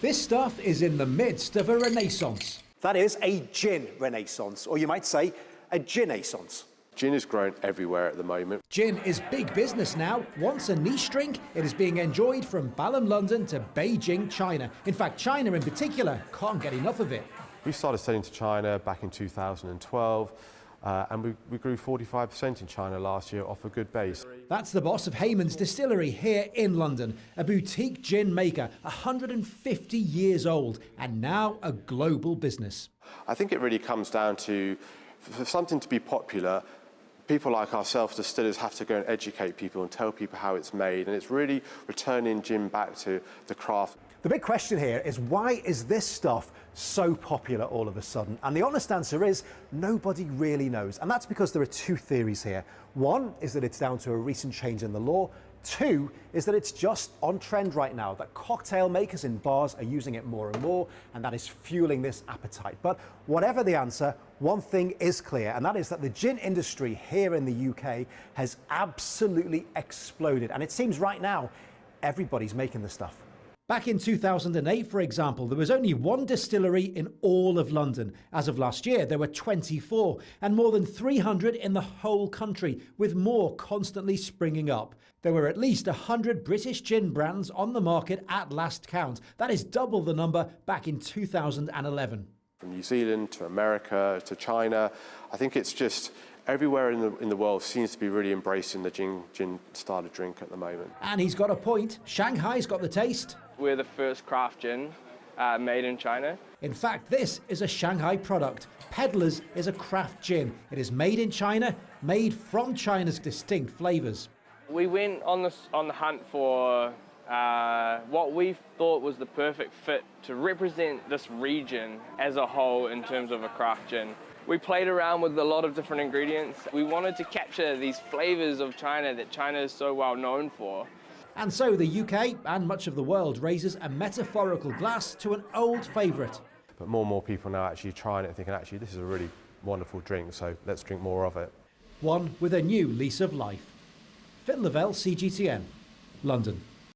This stuff is in the midst of a renaissance. That is a gin renaissance, or you might say a gin-naissance. Gin is grown everywhere at the moment. Gin is big business now. Once a niche drink, it is being enjoyed from Balham, London to Beijing, China. In fact, China in particular can't get enough of it. We started selling to China back in 2012, and we grew 45% in China last year off a good base. That's the boss of Hayman's Distillery here in London, a boutique gin maker, 150 years old, and now a global business. I think it really comes down to, for something to be popular, people like ourselves, distillers, have to go and educate people and tell people how it's made, and it's really returning gin back to the craft. The big question here is, why is this stuff so popular all of a sudden? And the honest answer is, nobody really knows. And that's because there are two theories here. One is that it's down to a recent change in the law. Two is that it's just on trend right now, that cocktail makers in bars are using it more and more, and that is fueling this appetite. But whatever the answer, one thing is clear, and that is that the gin industry here in the UK has absolutely exploded. And it seems right now, everybody's making the stuff. Back in 2008, for example, there was only one distillery in all of London. As of last year, there were 24, and more than 300 in the whole country, with more constantly springing up. There were at least 100 British gin brands on the market at last count. That is double the number back in 2011. From New Zealand to America to China, I think it's just everywhere in the world seems to be really embracing the gin style of drink at the moment. And he's got a point. Shanghai's got the taste. We're the first craft gin made in China. In fact, this is a Shanghai product. Peddlers is a craft gin. It is made in China, made from China's distinct flavours. We went on the hunt for what we thought was the perfect fit to represent this region as a whole in terms of a craft gin. We played around with a lot of different ingredients. We wanted to capture these flavours of China that China is so well known for. And so the UK and much of the world raises a metaphorical glass to an old favourite. But more and more people now actually trying it and thinking, actually, this is a really wonderful drink, so let's drink more of it. One with a new lease of life. Finn Lavelle, CGTN, London.